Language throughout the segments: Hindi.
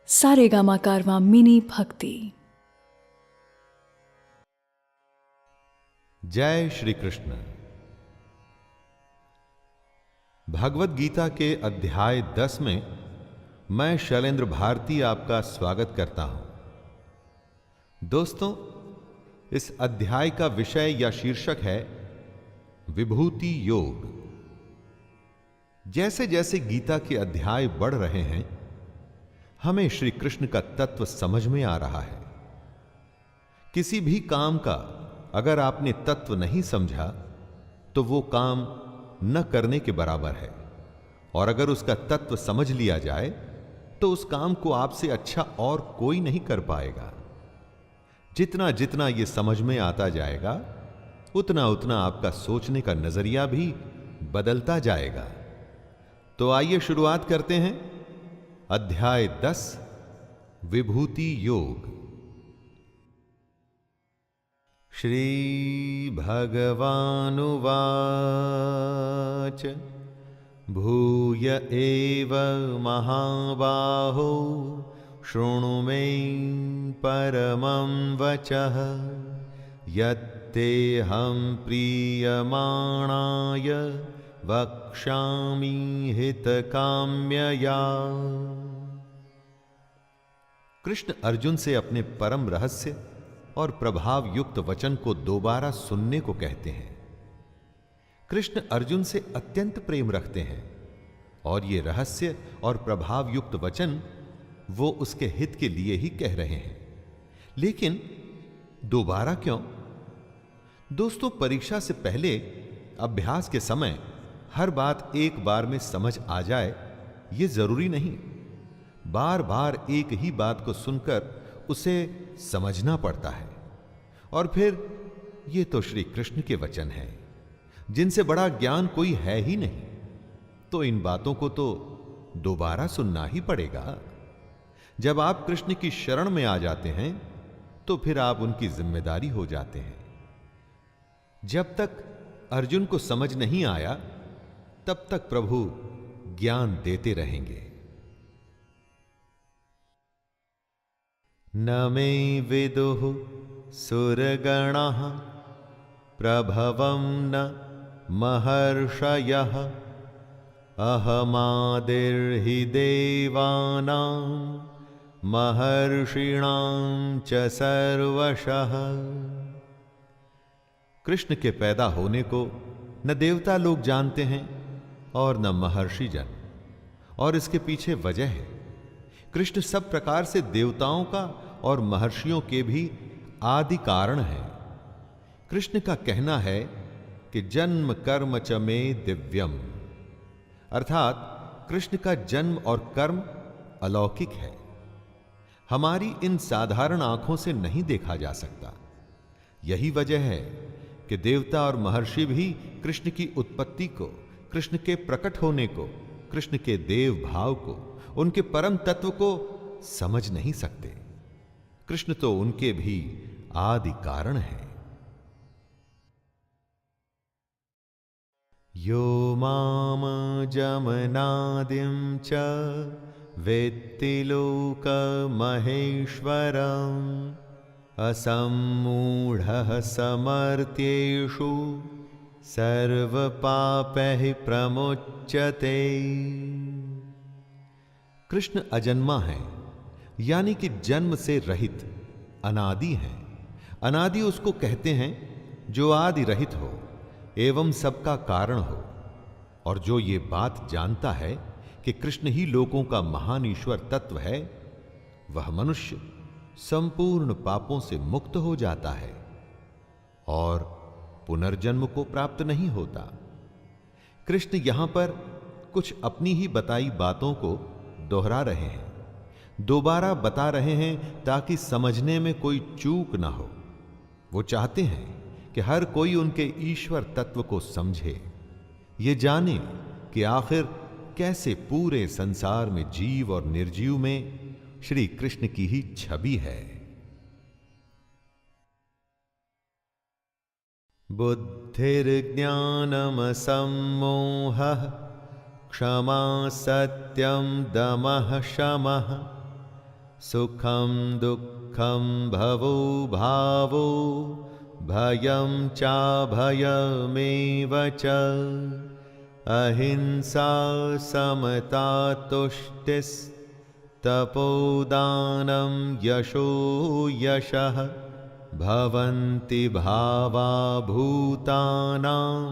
सारेगामा कारवां मिनी भक्ति। जय श्री कृष्ण। भगवत गीता के अध्याय 10 में मैं शैलेंद्र भारती आपका स्वागत करता हूं। दोस्तों, इस अध्याय का विषय या शीर्षक है विभूति योग। जैसे जैसे गीता के अध्याय बढ़ रहे हैं, हमें श्री कृष्ण का तत्व समझ में आ रहा है। किसी भी काम का अगर आपने तत्व नहीं समझा तो वो काम न करने के बराबर है, और अगर उसका तत्व समझ लिया जाए तो उस काम को आपसे अच्छा और कोई नहीं कर पाएगा। जितना जितना ये समझ में आता जाएगा, उतना उतना आपका सोचने का नजरिया भी बदलता जाएगा। तो आइए शुरुआत करते हैं। अध्याय 10 विभूति योग। श्री भगवानुवाच भूय एव महाबाहो शृणु मे परमं वचः यत्तेऽहं प्रीयमाणाय वक्ष्यामि हितकाम्यया। कृष्ण अर्जुन से अपने परम रहस्य और प्रभाव युक्त वचन को दोबारा सुनने को कहते हैं। कृष्ण अर्जुन से अत्यंत प्रेम रखते हैं और ये रहस्य और प्रभाव युक्त वचन वो उसके हित के लिए ही कह रहे हैं। लेकिन दोबारा क्यों? दोस्तों, परीक्षा से पहले अभ्यास के समय हर बात एक बार में समझ आ जाए ये जरूरी नहीं। बार बार एक ही बात को सुनकर उसे समझना पड़ता है। और फिर ये तो श्री कृष्ण के वचन हैं, जिनसे बड़ा ज्ञान कोई है ही नहीं, तो इन बातों को तो दोबारा सुनना ही पड़ेगा। जब आप कृष्ण की शरण में आ जाते हैं तो फिर आप उनकी जिम्मेदारी हो जाते हैं। जब तक अर्जुन को समझ नहीं आया तब तक प्रभु ज्ञान देते रहेंगे। न मे विदुः सुरगणाः प्रभवं न महर्षयः अहमादिर्हि देवानां महर्षिणां च सर्वशः। कृष्ण के पैदा होने को न देवता लोग जानते हैं और न महर्षि जन, और इसके पीछे वजह है। कृष्ण सब प्रकार से देवताओं का और महर्षियों के भी आदि कारण है। कृष्ण का कहना है कि जन्म कर्म च मे दिव्यम, अर्थात कृष्ण का जन्म और कर्म अलौकिक है, हमारी इन साधारण आंखों से नहीं देखा जा सकता। यही वजह है कि देवता और महर्षि भी कृष्ण की उत्पत्ति को, कृष्ण के प्रकट होने को, कृष्ण के देव भाव को, उनके परम तत्व को समझ नहीं सकते। कृष्ण तो उनके भी आदि कारण है। यो माम जमनादिं च वेत्ति लोकमहेश्वरम् असम्मूढ़ः समर्थ्येषु सर्वपापैः प्रमुच्यते। कृष्ण अजन्मा है, यानी कि जन्म से रहित, अनादि है। अनादि उसको कहते हैं जो आदि रहित हो एवं सबका कारण हो, और जो ये बात जानता है कि कृष्ण ही लोकों का महान ईश्वर तत्व है, वह मनुष्य संपूर्ण पापों से मुक्त हो जाता है और पुनर्जन्म को प्राप्त नहीं होता। कृष्ण यहां पर कुछ अपनी ही बताई बातों को दोहरा रहे हैं, दोबारा बता रहे हैं ताकि समझने में कोई चूक ना हो। वो चाहते हैं कि हर कोई उनके ईश्वर तत्व को समझे, ये जाने कि आखिर कैसे पूरे संसार में जीव और निर्जीव में श्री कृष्ण की ही छवि है। बुद्धिर्ज्ञानमसम्मोहः क्षमा सत्यं दमः शमः सुखम दुःखम भवो भावो भयं चाभयमेव च अहिंसा समता तुष्टिस्तपोदानं यशो यशः भवन्ति भावा भूतानां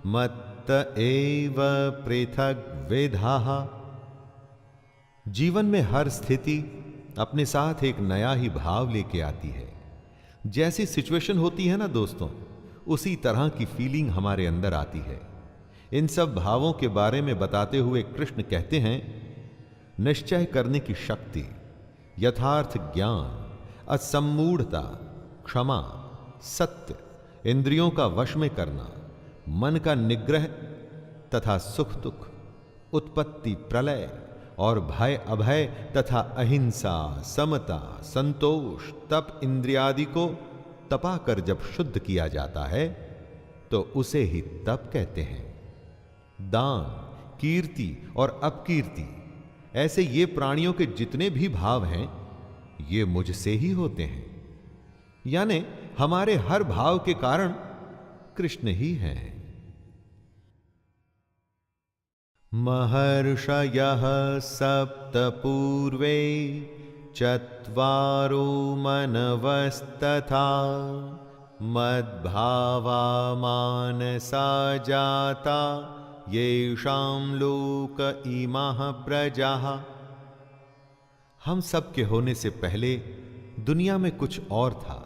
मत्त एव पृथग् विधाः। जीवन में हर स्थिति अपने साथ एक नया ही भाव लेके आती है। जैसी सिचुएशन होती है ना दोस्तों, उसी तरह की फीलिंग हमारे अंदर आती है। इन सब भावों के बारे में बताते हुए कृष्ण कहते हैं, निश्चय करने की शक्ति, यथार्थ ज्ञान, असम्मूढ़ता, क्षमा, सत्य, इंद्रियों का वश में करना, मन का निग्रह तथा सुख दुख, उत्पत्ति प्रलय और भय अभय तथा अहिंसा, समता, संतोष, तप इंद्रियादि को तपा कर जब शुद्ध किया जाता है तो उसे ही तप कहते हैं। दान, कीर्ति और अपकीर्ति, ऐसे ये प्राणियों के जितने भी भाव हैं ये मुझसे ही होते हैं। यानी हमारे हर भाव के कारण कृष्ण ही हैं। महर्षयः सप्त पूर्वे चत्वारो मनवस्तथा मद्भावा मानसा जाता येषां लोक इमाः प्रजाः। हम सब के होने से पहले दुनिया में कुछ और था,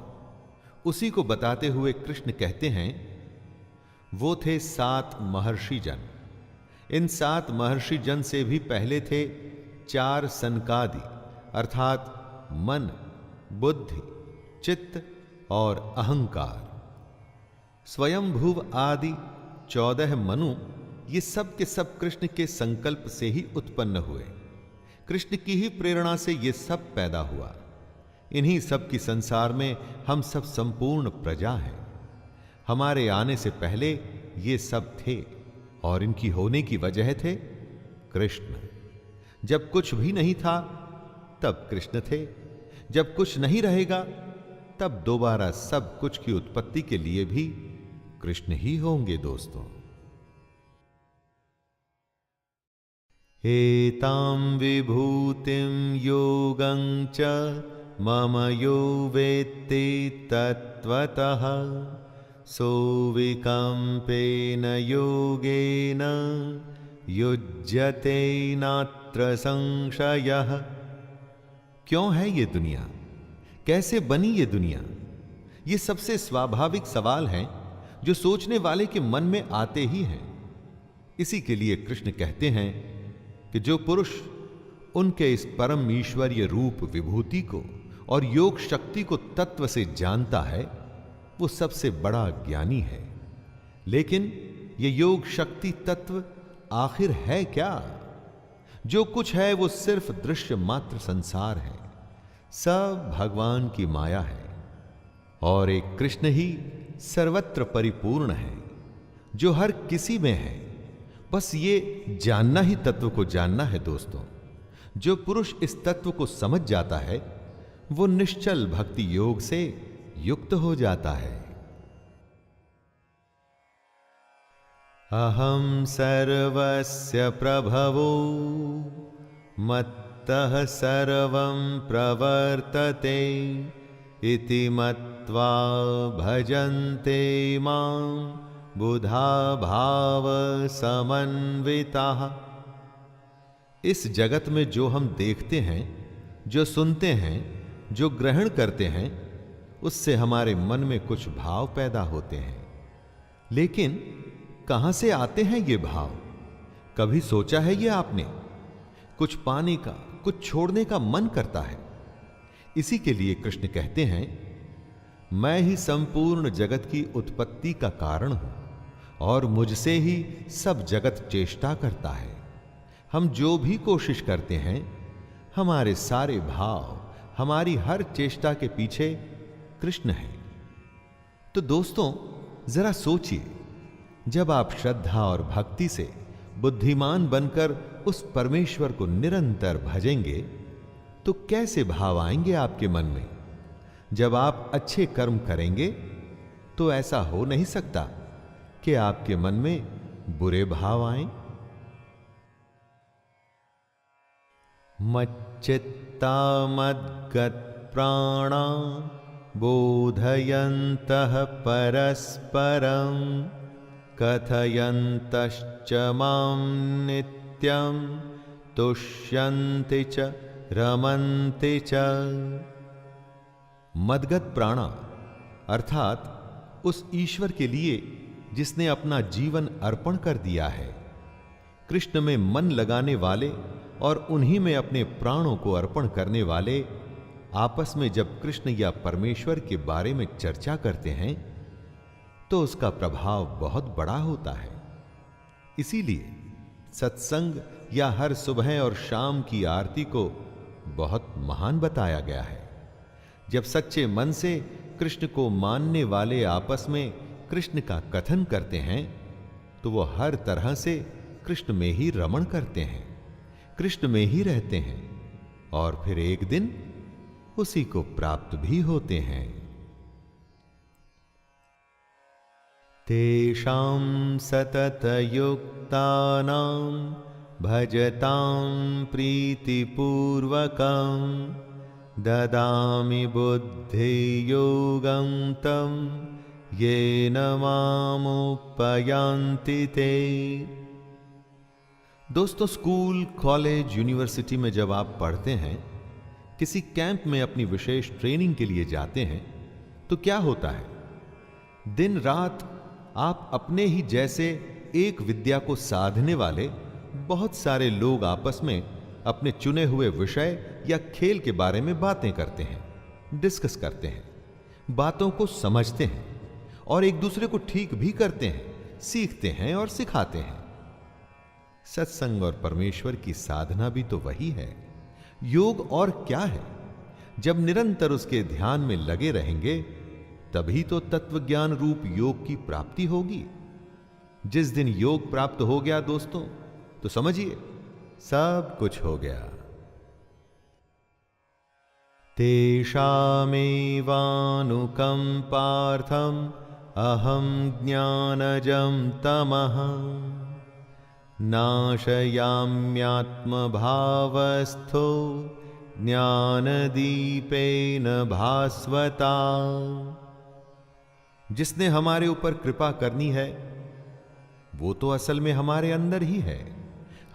उसी को बताते हुए कृष्ण कहते हैं, वो थे 7 महर्षि जन। इन 7 महर्षि जन से भी पहले थे 4 सनकादि, अर्थात मन, बुद्धि, चित्त और अहंकार। स्वयंभुव आदि 14 मनु, ये सब के सब कृष्ण के संकल्प से ही उत्पन्न हुए। कृष्ण की ही प्रेरणा से ये सब पैदा हुआ। इन्हीं सब की संसार में हम सब संपूर्ण प्रजा हैं। हमारे आने से पहले ये सब थे और इनकी होने की वजह थे कृष्ण। जब कुछ भी नहीं था तब कृष्ण थे, जब कुछ नहीं रहेगा तब दोबारा सब कुछ की उत्पत्ति के लिए भी कृष्ण ही होंगे दोस्तों। एतां विभूतिं योगं च मम यो वेत्ति तत्त्वतः सोऽविकम्पेन योगेन युज्यते नात्र संशयः। क्यों है ये दुनिया, कैसे बनी ये दुनिया? ये सबसे स्वाभाविक सवाल हैं जो सोचने वाले के मन में आते ही हैं। इसी के लिए कृष्ण कहते हैं कि जो पुरुष उनके इस परम ईश्वरीय रूप विभूति को और योग शक्ति को तत्व से जानता है वो सबसे बड़ा ज्ञानी है। लेकिन ये योग शक्ति तत्व आखिर है क्या? जो कुछ है वो सिर्फ दृश्य मात्र संसार है, सब भगवान की माया है और एक कृष्ण ही सर्वत्र परिपूर्ण है जो हर किसी में है। बस ये जानना ही तत्व को जानना है दोस्तों। जो पुरुष इस तत्व को समझ जाता है वो निश्चल भक्ति योग से युक्त हो जाता है। अहम सर्वस्य प्रभवो मत्तः सर्वं प्रवर्तते इति मत्वा भजन्ते मां बुधा भाव समन्विताः। इस जगत में जो हम देखते हैं, जो सुनते हैं, जो ग्रहण करते हैं, उससे हमारे मन में कुछ भाव पैदा होते हैं। लेकिन कहां से आते हैं ये भाव? कभी सोचा है ये आपने? कुछ पाने का, कुछ छोड़ने का मन करता है। इसी के लिए कृष्ण कहते हैं, मैं ही संपूर्ण जगत की उत्पत्ति का कारण हूं और मुझसे ही सब जगत चेष्टा करता है। हम जो भी कोशिश करते हैं, हमारे सारे भाव, हमारी हर चेष्टा के पीछे कृष्ण है। तो दोस्तों जरा सोचिए, जब आप श्रद्धा और भक्ति से बुद्धिमान बनकर उस परमेश्वर को निरंतर भजेंगे तो कैसे भाव आएंगे आपके मन में? जब आप अच्छे कर्म करेंगे तो ऐसा हो नहीं सकता कि आपके मन में बुरे भाव आएं। मच्चित्ता मद्गत प्राणा बोधयन्तः परस्परं कथयन्तश्च मां नित्यं तुष्यन्ति च रमन्ति च। मदगत प्राणा अर्थात उस ईश्वर के लिए जिसने अपना जीवन अर्पण कर दिया है, कृष्ण में मन लगाने वाले और उन्हीं में अपने प्राणों को अर्पण करने वाले आपस में जब कृष्ण या परमेश्वर के बारे में चर्चा करते हैं तो उसका प्रभाव बहुत बड़ा होता है। इसीलिए सत्संग या हर सुबह और शाम की आरती को बहुत महान बताया गया है। जब सच्चे मन से कृष्ण को मानने वाले आपस में कृष्ण का कथन करते हैं तो वो हर तरह से कृष्ण में ही रमण करते हैं, कृष्ण में ही रहते हैं और फिर एक दिन उसी को प्राप्त भी होते हैं। तेषां सततयुक्तानां भजतां प्रीतिपूर्वकं ददामि बुद्धियोगं तं येन मामुपयान्ति ते। दोस्तों, स्कूल, कॉलेज, यूनिवर्सिटी में जब आप पढ़ते हैं, किसी कैंप में अपनी विशेष ट्रेनिंग के लिए जाते हैं तो क्या होता है? दिन रात आप अपने ही जैसे एक विद्या को साधने वाले बहुत सारे लोग आपस में अपने चुने हुए विषय या खेल के बारे में बातें करते हैं, डिस्कस करते हैं, बातों को समझते हैं और एक दूसरे को ठीक भी करते हैं, सीखते हैं और सिखाते हैं। सत्संग और परमेश्वर की साधना भी तो वही है। योग और क्या है? जब निरंतर उसके ध्यान में लगे रहेंगे तभी तो तत्वज्ञान रूप योग की प्राप्ति होगी। जिस दिन योग प्राप्त हो गया दोस्तों, तो समझिए सब कुछ हो गया। तेषामेवानुकंपार्थम अहम ज्ञानजं तमः नाशयाम्यात्मभावस्थो ज्ञानदीपेन भास्वता। जिसने हमारे ऊपर कृपा करनी है वो तो असल में हमारे अंदर ही है,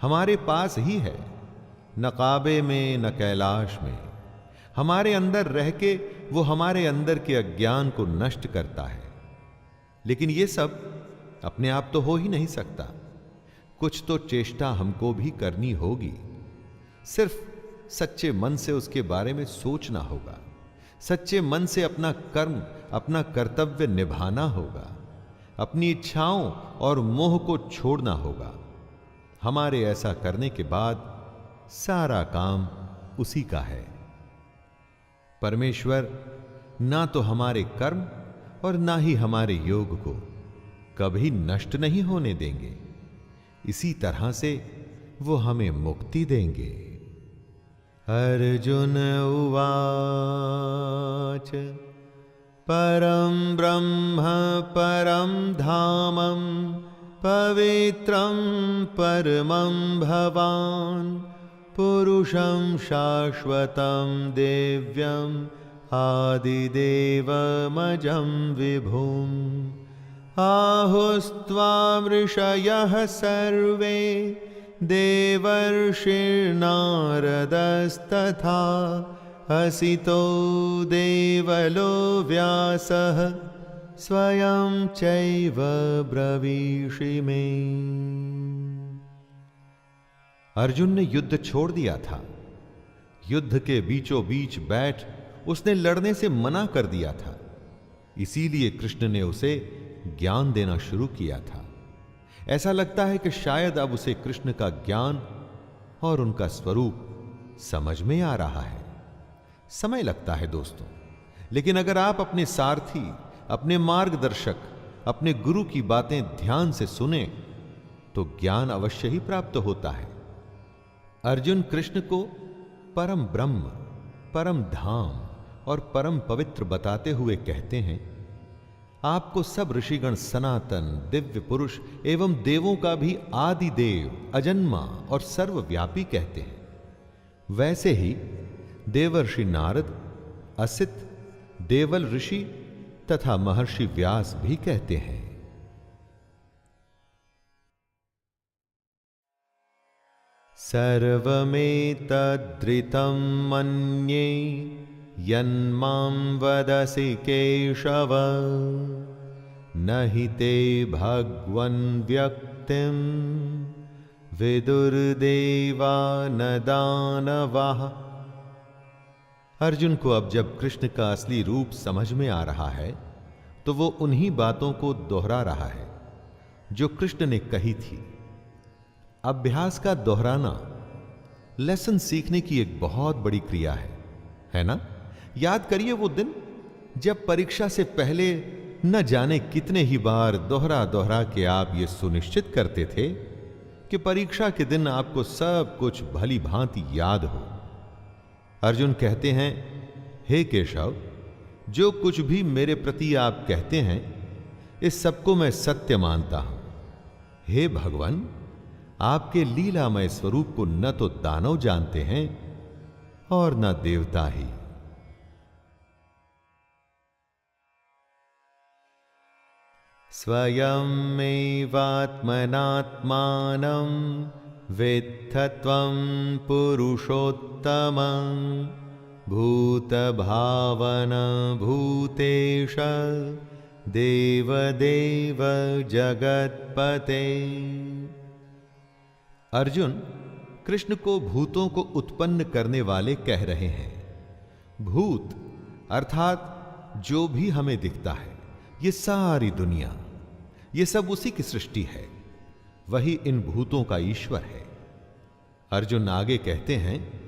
हमारे पास ही है, न काबे में न कैलाश में। हमारे अंदर रह के वो हमारे अंदर के अज्ञान को नष्ट करता है। लेकिन ये सब अपने आप तो हो ही नहीं सकता, कुछ तो चेष्टा हमको भी करनी होगी। सिर्फ सच्चे मन से उसके बारे में सोचना होगा, सच्चे मन से अपना कर्म, अपना कर्तव्य निभाना होगा, अपनी इच्छाओं और मोह को छोड़ना होगा। हमारे ऐसा करने के बाद सारा काम उसी का है। परमेश्वर ना तो हमारे कर्म और ना ही हमारे योग को कभी नष्ट नहीं होने देंगे। इसी तरह से वो हमें मुक्ति देंगे। अर्जुन उवाच परम ब्रह्म परम धामं पवित्रं परमं भवान् पुरुषं शाश्वतं दिव्यम् आदिदेवमजं विभुम् आहुस्त्वां ऋषयः सर्वे देवर्षिर्नारदस्तथा हसितो देवलो व्यासः स्वयं चैव ब्रवीषि मे। अर्जुन ने युद्ध छोड़ दिया था। युद्ध के बीचों बीच बैठ उसने लड़ने से मना कर दिया था। इसीलिए कृष्ण ने उसे ज्ञान देना शुरू किया था। ऐसा लगता है कि शायद अब उसे कृष्ण का ज्ञान और उनका स्वरूप समझ में आ रहा है। समय लगता है दोस्तों, लेकिन अगर आप अपने सारथी, अपने मार्गदर्शक, अपने गुरु की बातें ध्यान से सुने तो ज्ञान अवश्य ही प्राप्त होता है। अर्जुन कृष्ण को परम ब्रह्म परम धाम और परम पवित्र बताते हुए कहते हैं, आपको सब ऋषिगण सनातन, दिव्य पुरुष एवं देवों का भी आदि देव, अजन्मा और सर्वव्यापी कहते हैं। वैसे ही देवर्षि नारद, असित, देवल ऋषि तथा महर्षि व्यास भी कहते हैं। सर्वमेतद्ऋतं मन्ये यन्मां वदसि केशव, न हि ते भगवन् व्यक्तिं विदुर्देवा न दानवाः। अर्जुन को अब जब कृष्ण का असली रूप समझ में आ रहा है तो वो उन्हीं बातों को दोहरा रहा है जो कृष्ण ने कही थी। अभ्यास का दोहराना लेसन सीखने की एक बहुत बड़ी क्रिया है ना? याद करिए वो दिन जब परीक्षा से पहले न जाने कितने ही बार दोहरा दोहरा के आप ये सुनिश्चित करते थे कि परीक्षा के दिन आपको सब कुछ भली भांति याद हो। अर्जुन कहते हैं, हे केशव, जो कुछ भी मेरे प्रति आप कहते हैं इस सबको मैं सत्य मानता हूं। हे भगवान, आपके लीलामय स्वरूप को न तो दानव जानते हैं और न देवता ही। स्वयमेवात्मनात्मानं वेत्थ त्वं पुरुषोत्तमं भूतभावन भूतेश देवदेव जगत्पते। अर्जुन कृष्ण को भूतों को उत्पन्न करने वाले कह रहे हैं। भूत अर्थात जो भी हमें दिखता है, ये सारी दुनिया, ये सब उसी की सृष्टि है। वही इन भूतों का ईश्वर है। अर्जुन आगे कहते हैं,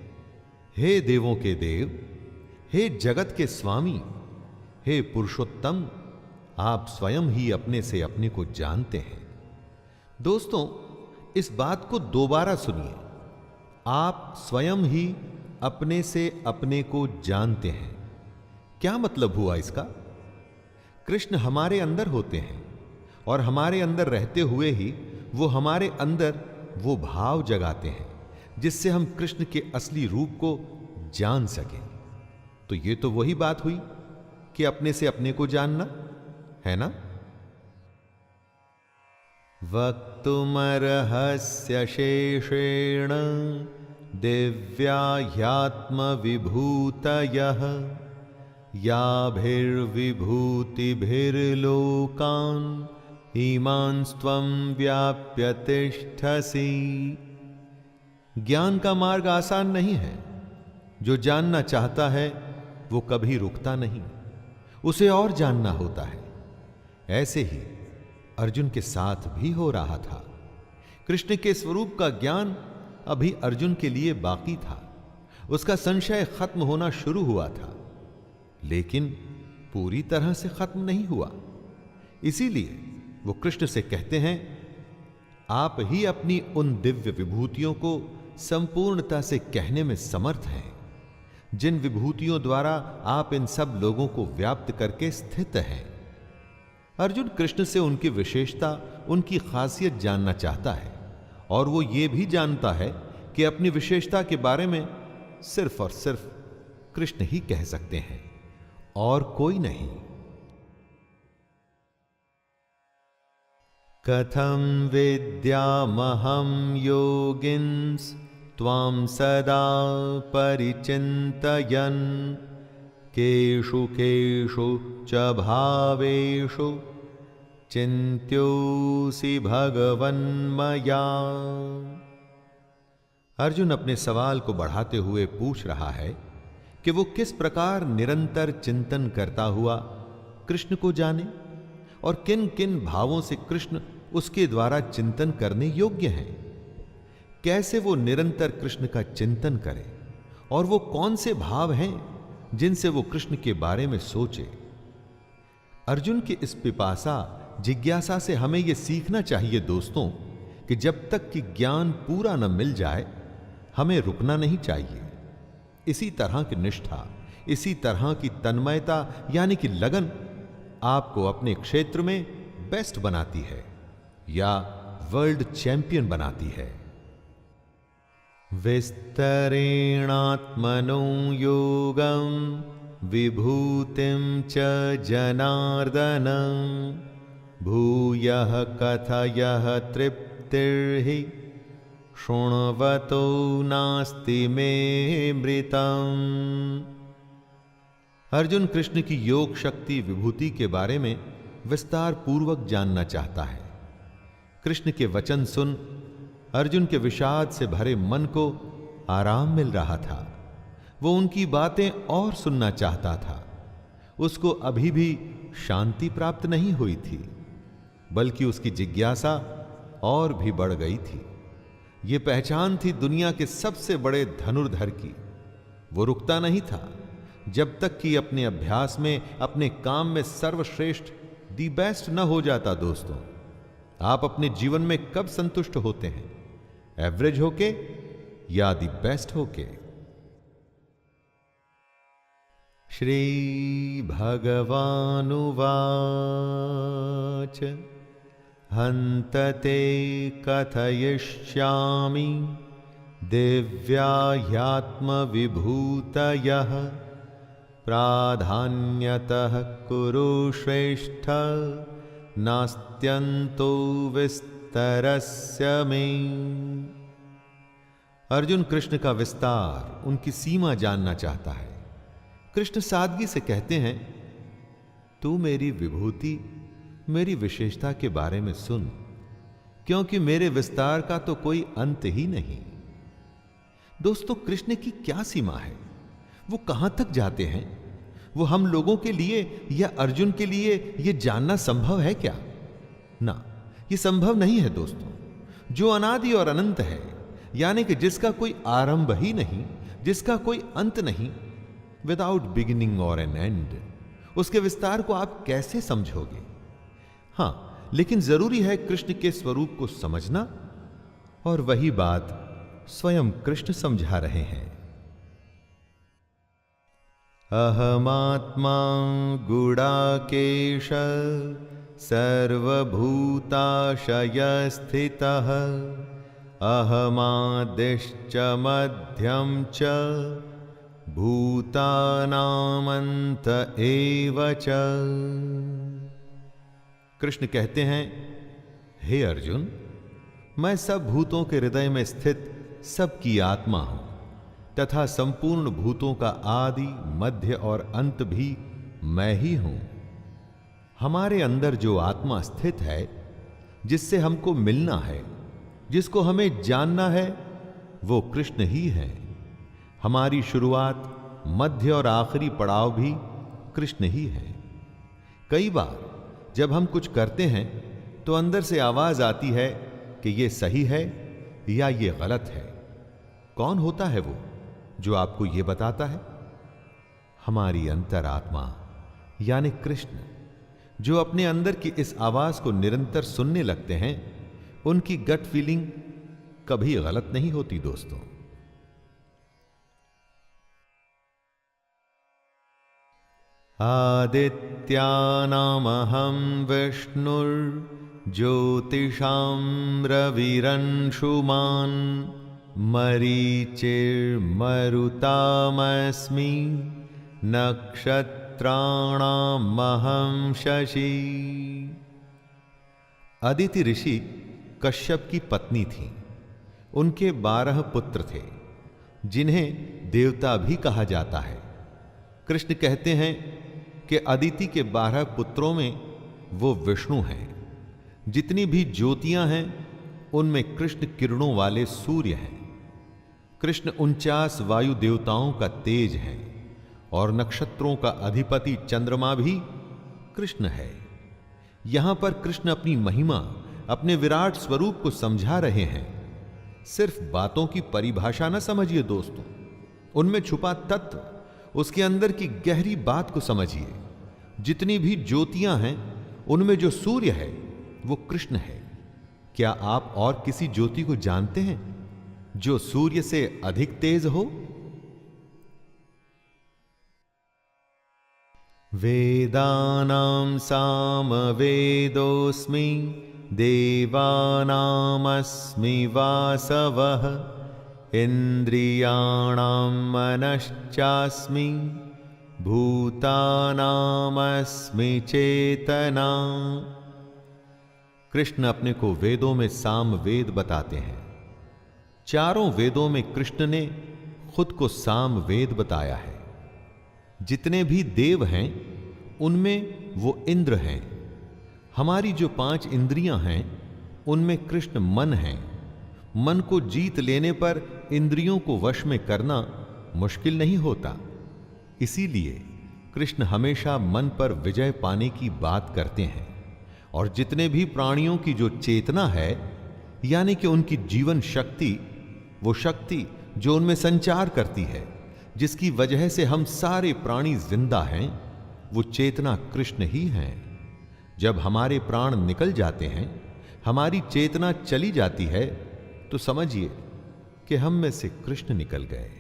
हे देवों के देव, हे जगत के स्वामी, हे पुरुषोत्तम, आप स्वयं ही अपने से अपने को जानते हैं। दोस्तों, इस बात को दोबारा सुनिए। आप स्वयं ही अपने से अपने को जानते हैं। क्या मतलब हुआ इसका? कृष्ण हमारे अंदर होते हैं और हमारे अंदर रहते हुए ही वो हमारे अंदर वो भाव जगाते हैं जिससे हम कृष्ण के असली रूप को जान सकें। तो ये तो वही बात हुई कि अपने से अपने को जानना, है ना? वक्तुमर्हस्य शेषेण दिव्या ह्यात्मविभूतयः याभिर्विभूतिभिर्लोकान् इमांस्त्वं व्याप्य तिष्ठसि। ज्ञान का मार्ग आसान नहीं है। जो जानना चाहता है वो कभी रुकता नहीं, उसे और जानना होता है। ऐसे ही अर्जुन के साथ भी हो रहा था। कृष्ण के स्वरूप का ज्ञान अभी अर्जुन के लिए बाकी था। उसका संशय खत्म होना शुरू हुआ था, लेकिन पूरी तरह से खत्म नहीं हुआ। इसीलिए वो कृष्ण से कहते हैं, आप ही अपनी उन दिव्य विभूतियों को संपूर्णता से कहने में समर्थ हैं, जिन विभूतियों द्वारा आप इन सब लोगों को व्याप्त करके स्थित हैं। अर्जुन कृष्ण से उनकी विशेषता, उनकी खासियत जानना चाहता है, और वो ये भी जानता है कि अपनी विशेषता के बारे में सिर्फ और सिर्फ कृष्ण ही कह सकते हैं और कोई नहीं। कथं विद्यामहं योगिन्स त्वां सदा परिचिन्तयन् केषु केषु च भावेषु चिन्त्योऽसि भगवन्मया। अर्जुन अपने सवाल को बढ़ाते हुए पूछ रहा है कि वो किस प्रकार निरंतर चिंतन करता हुआ कृष्ण को जाने और किन किन भावों से कृष्ण उसके द्वारा चिंतन करने योग्य हैं। कैसे वो निरंतर कृष्ण का चिंतन करे और वो कौन से भाव हैं जिनसे वो कृष्ण के बारे में सोचे। अर्जुन की इस पिपासा, जिज्ञासा से हमें यह सीखना चाहिए दोस्तों कि जब तक कि ज्ञान पूरा न मिल जाए हमें रुकना नहीं चाहिए। इसी तरह की निष्ठा, इसी तरह की तन्मयता यानी कि लगन आपको अपने क्षेत्र में बेस्ट बनाती है या वर्ल्ड चैंपियन बनाती है। विस्तरेणात्मनो योगं विभूतिं च जनार्दन भूयः कथयः तृप्तिर्हि शृण्वतो नास्ति मे मृतम्। अर्जुन कृष्ण की योग शक्ति विभूति के बारे में विस्तार पूर्वक जानना चाहता है। कृष्ण के वचन सुन अर्जुन के विषाद से भरे मन को आराम मिल रहा था। वो उनकी बातें और सुनना चाहता था। उसको अभी भी शांति प्राप्त नहीं हुई थी, बल्कि उसकी जिज्ञासा और भी बढ़ गई थी। ये पहचान थी दुनिया के सबसे बड़े धनुर्धर की। वो रुकता नहीं था जब तक कि अपने अभ्यास में, अपने काम में सर्वश्रेष्ठ, दी बेस्ट न हो जाता। दोस्तों, आप अपने जीवन में कब संतुष्ट होते हैं? एवरेज होके या दी बेस्ट होके? श्री भगवानुवाच हन्तते कथयिष्यामि दिव्या ह्यात्मविभूतयः प्राधान्यतः कुरु श्रेष्ठ नास्त्यन्तो विस्तरस्य मे। अर्जुन कृष्ण का विस्तार, उनकी सीमा जानना चाहता है। कृष्ण सादगी से कहते हैं, तू मेरी विभूति, मेरी विशेषता के बारे में सुन, क्योंकि मेरे विस्तार का तो कोई अंत ही नहीं। दोस्तों, कृष्ण की क्या सीमा है? वो कहां तक जाते हैं? वो हम लोगों के लिए या अर्जुन के लिए यह जानना संभव है क्या? ना, यह संभव नहीं है दोस्तों। जो अनादि और अनंत है, यानी कि जिसका कोई आरंभ ही नहीं, जिसका कोई अंत नहीं, विदाउट बिगिनिंग और एन एंड, उसके विस्तार को आप कैसे समझोगे? हां, लेकिन जरूरी है कृष्ण के स्वरूप को समझना, और वही बात स्वयं कृष्ण समझा रहे हैं। अहमात्मा गुडाकेश सर्वभूताशयस्थितः अहमादिश्च मध्यम च भूतानामंत एव च। कृष्ण कहते हैं, हे अर्जुन, मैं सब भूतों के हृदय में स्थित सबकी आत्मा हूं तथा संपूर्ण भूतों का आदि, मध्य और अंत भी मैं ही हूं। हमारे अंदर जो आत्मा स्थित है, जिससे हमको मिलना है, जिसको हमें जानना है, वो कृष्ण ही है। हमारी शुरुआत, मध्य और आखिरी पड़ाव भी कृष्ण ही है। कई बार जब हम कुछ करते हैं तो अंदर से आवाज आती है कि ये सही है या ये गलत है। कौन होता है वो जो आपको ये बताता है? हमारी अंतरात्मा यानी कृष्ण, जो अपने अंदर की इस आवाज को निरंतर सुनने लगते हैं। उनकी गट फीलिंग कभी गलत नहीं होती दोस्तों। आदित्यानामहं विष्णुर्ज्योतिषां रविरंशुमान् मरीचिर्मरुतामस्मि नक्षत्राणामहं शशि। अदिति ऋषि कश्यप की पत्नी थी। उनके 12 पुत्र थे, जिन्हें देवता भी कहा जाता है। कृष्ण कहते हैं कि अदिति के 12 पुत्रों में वो विष्णु हैं। जितनी भी ज्योतियां हैं, उनमें कृष्ण किरणों वाले सूर्य हैं। कृष्ण 49 वायु देवताओं का तेज है, और नक्षत्रों का अधिपति चंद्रमा भी कृष्ण है। यहां पर कृष्ण अपनी महिमा, अपने विराट स्वरूप को समझा रहे हैं। सिर्फ बातों की परिभाषा न समझिए दोस्तों, उनमें छुपा तत्व, उसके अंदर की गहरी बात को समझिए। जितनी भी ज्योतियां हैं, उनमें जो सूर्य है वो कृष्ण है। क्या आप और किसी ज्योति को जानते हैं जो सूर्य से अधिक तेज हो? वेदानां सामवेदोऽस्मि देवानामस्मि वासवः इन्द्रियाणां मनश्चास्मि भूतानामस्मि चेतना। कृष्ण अपने को वेदों में साम वेद बताते हैं। चारों वेदों में कृष्ण ने खुद को साम वेद बताया है। जितने भी देव हैं उनमें वो इंद्र हैं। हमारी जो 5 इंद्रियां हैं उनमें कृष्ण मन है। मन को जीत लेने पर इंद्रियों को वश में करना मुश्किल नहीं होता। इसीलिए कृष्ण हमेशा मन पर विजय पाने की बात करते हैं। और जितने भी प्राणियों की जो चेतना है, यानी कि उनकी जीवन शक्ति, वो शक्ति जो उनमें संचार करती है, जिसकी वजह से हम सारे प्राणी जिंदा हैं, वो चेतना कृष्ण ही हैं। जब हमारे प्राण निकल जाते हैं, हमारी चेतना चली जाती है, तो समझिए कि हम में से कृष्ण निकल गए।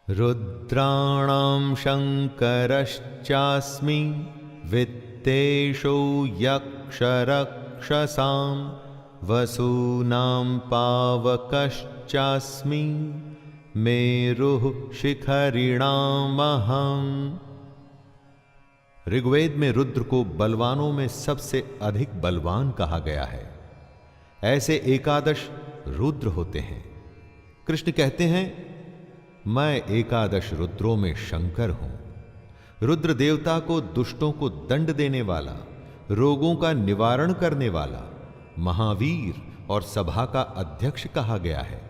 रुद्राणां शंकरश्चास्मि वित्तेषु यक्षरक्षसां वसूनां पावकश्चास्मि मेरुः शिखरिणामहम्। ऋग्वेद में रुद्र को बलवानों में सबसे अधिक बलवान कहा गया है। ऐसे एकादश रुद्र होते हैं। कृष्ण कहते हैं, मैं एकादश रुद्रों में शंकर हूं। रुद्र देवता को दुष्टों को दंड देने वाला, रोगों का निवारण करने वाला, महावीर और सभा का अध्यक्ष कहा गया है।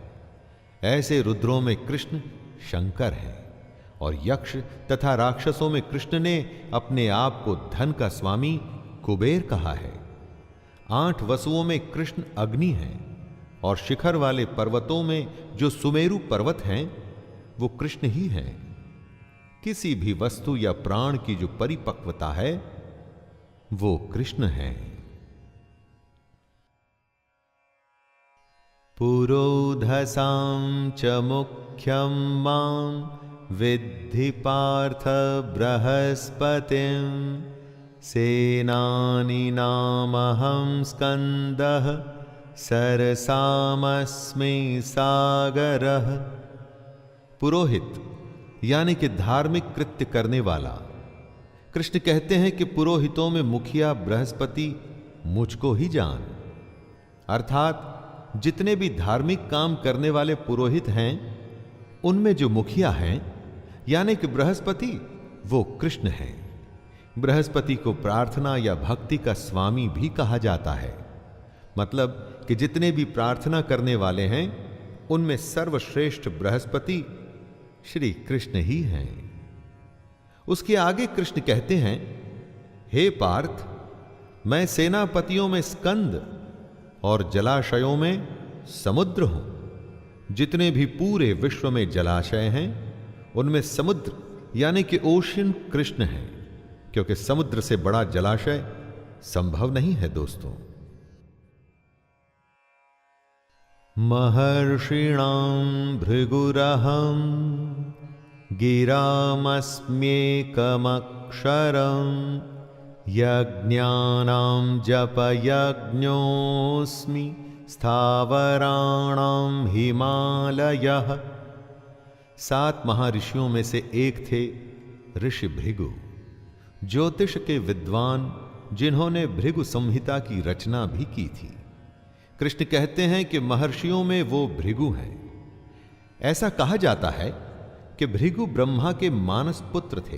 ऐसे रुद्रों में कृष्ण शंकर हैं। और यक्ष तथा राक्षसों में कृष्ण ने अपने आप को धन का स्वामी कुबेर कहा है। 8 वसुओं में कृष्ण अग्नि हैं। और शिखर वाले पर्वतों में जो सुमेरु पर्वत हैं, वो कृष्ण ही हैं। किसी भी वस्तु या प्राण की जो परिपक्वता है, वो कृष्ण है। पुरोधसां च मुख्यं मां विद्धि पार्थ बृहस्पतिं सेनानीनामहं स्कंदः सरसामस्मि सागरः। पुरोहित यानी कि धार्मिक कृत्य करने वाला। कृष्ण कहते हैं कि पुरोहितों में मुखिया बृहस्पति मुझको ही जान। अर्थात जितने भी धार्मिक काम करने वाले पुरोहित हैं, उनमें जो मुखिया हैं यानी कि बृहस्पति, वो कृष्ण हैं। बृहस्पति को प्रार्थना या भक्ति का स्वामी भी कहा जाता है। मतलब कि जितने भी प्रार्थना करने वाले हैं, उनमें सर्वश्रेष्ठ बृहस्पति श्री कृष्ण ही हैं। उसके आगे कृष्ण कहते हैं, हे पार्थ, मैं सेनापतियों में स्कंद और जलाशयों में समुद्र हूं। जितने भी पूरे विश्व में जलाशय हैं, उनमें समुद्र यानी कि ओशन कृष्ण है, क्योंकि समुद्र से बड़ा जलाशय संभव नहीं है। दोस्तों, महर्षिणां भृगुरहं गिरामस्म्येकमक्षरं यज्ञानां जपयज्ञोऽस्मि स्थावराणां हिमालयः। 7 महाऋषियों में से एक थे ऋषि भृगु, ज्योतिष के विद्वान, जिन्होंने भृगु संहिता की रचना भी की थी। कृष्ण कहते हैं कि महर्षियों में वो भृगु हैं। ऐसा कहा जाता है कि भृगु ब्रह्मा के मानस पुत्र थे,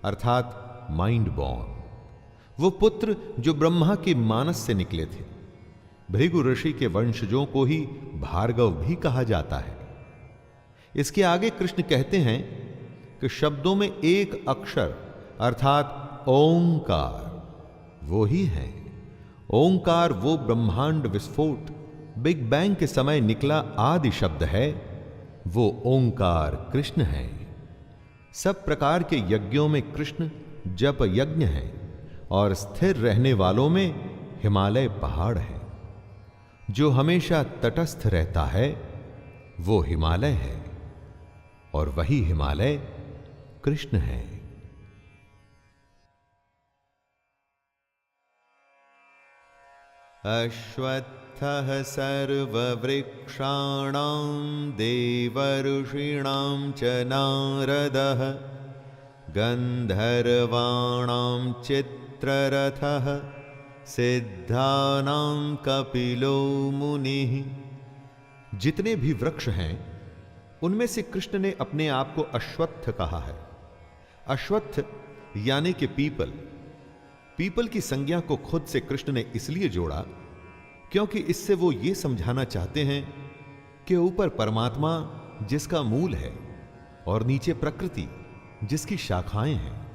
अर्थात माइंड बॉर्न। वो पुत्र जो ब्रह्मा के मानस से निकले थे। भृगु ऋषि के वंशजों को ही भार्गव भी कहा जाता है। इसके आगे कृष्ण कहते हैं कि शब्दों में एक अक्षर अर्थात ओंकार वो ही है। ओंकार वो ब्रह्मांड विस्फोट, बिग बैंग के समय निकला आदि शब्द है। वो ओंकार कृष्ण है। सब प्रकार के यज्ञों में कृष्ण जप यज्ञ है और स्थिर रहने वालों में हिमालय पहाड़ है। जो हमेशा तटस्थ रहता है वो हिमालय है। और वही हिमालय कृष्ण है। अश्वत्थः सर्ववृक्षाणां देवर्षीणां च नारदः गन्धर्वाणां चित्ररथः सिद्धानां कपिलो मुनिः। जितने भी वृक्ष हैं उनमें से कृष्ण ने अपने आप को अश्वत्थ कहा है। अश्वत्थ यानी कि पीपल। पीपल की संज्ञा को खुद से कृष्ण ने इसलिए जोड़ा क्योंकि इससे वो ये समझाना चाहते हैं कि ऊपर परमात्मा जिसका मूल है और नीचे प्रकृति जिसकी शाखाएं हैं,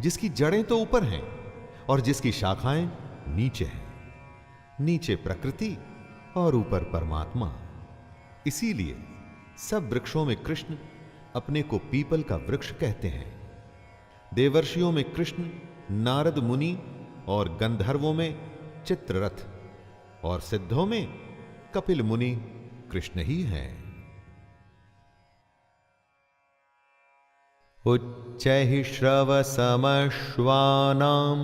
जिसकी जड़ें तो ऊपर हैं और जिसकी शाखाएं नीचे हैं। नीचे प्रकृति और ऊपर परमात्मा। इसीलिए सब वृक्षों में कृष्ण अपने को पीपल का वृक्ष कहते हैं। देवर्षियों में कृष्ण, नारद मुनि और गंधर्वों में चित्ररथ और सिद्धों में कपिल मुनि कृष्ण ही हैं। उच्चैः श्रवसमश्वानां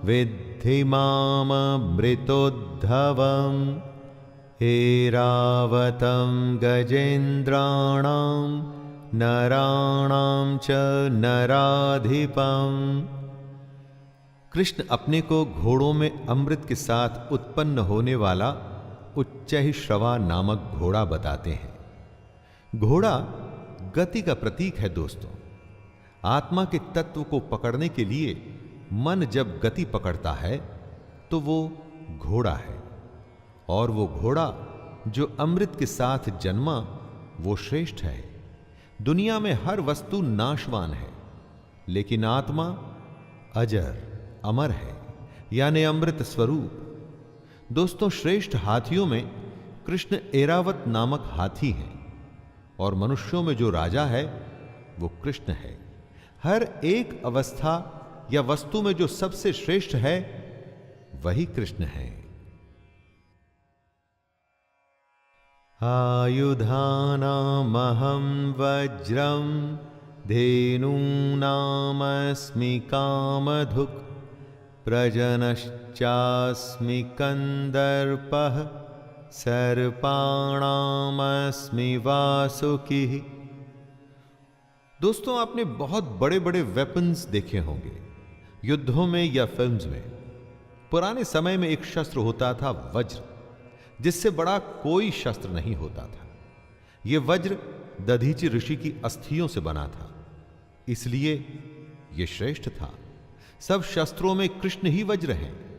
विद्धि माममृतोद्धवम् ऐरावतं गजेन्द्राणां नराणां च नराधिपम्। कृष्ण अपने को घोड़ों में अमृत के साथ उत्पन्न होने वाला उच्चैः श्रवा नामक घोड़ा बताते हैं। घोड़ा गति का प्रतीक है दोस्तों। आत्मा के तत्व को पकड़ने के लिए मन जब गति पकड़ता है तो वो घोड़ा है, और वो घोड़ा जो अमृत के साथ जन्मा वो श्रेष्ठ है। दुनिया में हर वस्तु नाशवान है, लेकिन आत्मा अजर अमर है, यानी अमृत स्वरूप। दोस्तों, श्रेष्ठ हाथियों में कृष्ण ऐरावत नामक हाथी हैं, और मनुष्यों में जो राजा है वो कृष्ण है। हर एक अवस्था या वस्तु में जो सबसे श्रेष्ठ है वही कृष्ण है। आयुधानामहं वज्रं धेनूनामस्मि कामधुक् प्रजनश्चास्मि कंदर्पः सर्पाणामस्मि वासुकिः। दोस्तों, आपने बहुत बड़े बड़े वेपन्स देखे होंगे युद्धों में या फिल्म्स में। पुराने समय में एक शस्त्र होता था वज्र, जिससे बड़ा कोई शस्त्र नहीं होता था। यह वज्र दधीचि ऋषि की अस्थियों से बना था, इसलिए यह श्रेष्ठ था। सब शस्त्रों में कृष्ण ही वज्र हैं।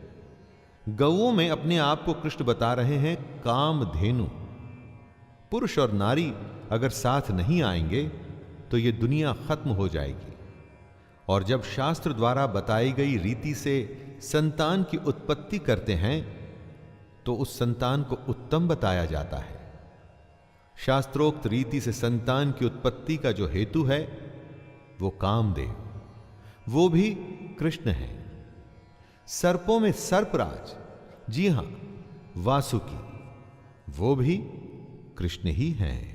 गौओं में अपने आप को कृष्ण बता रहे हैं कामधेनु। पुरुष और नारी अगर साथ नहीं आएंगे तो यह दुनिया खत्म हो जाएगी। और जब शास्त्र द्वारा बताई गई रीति से संतान की उत्पत्ति करते हैं तो उस संतान को उत्तम बताया जाता है। शास्त्रोक्त रीति से संतान की उत्पत्ति का जो हेतु है वो कामदेव, वो भी कृष्ण है। सर्पों में सर्पराज, जी हां वासुकी, वो भी कृष्ण ही हैं।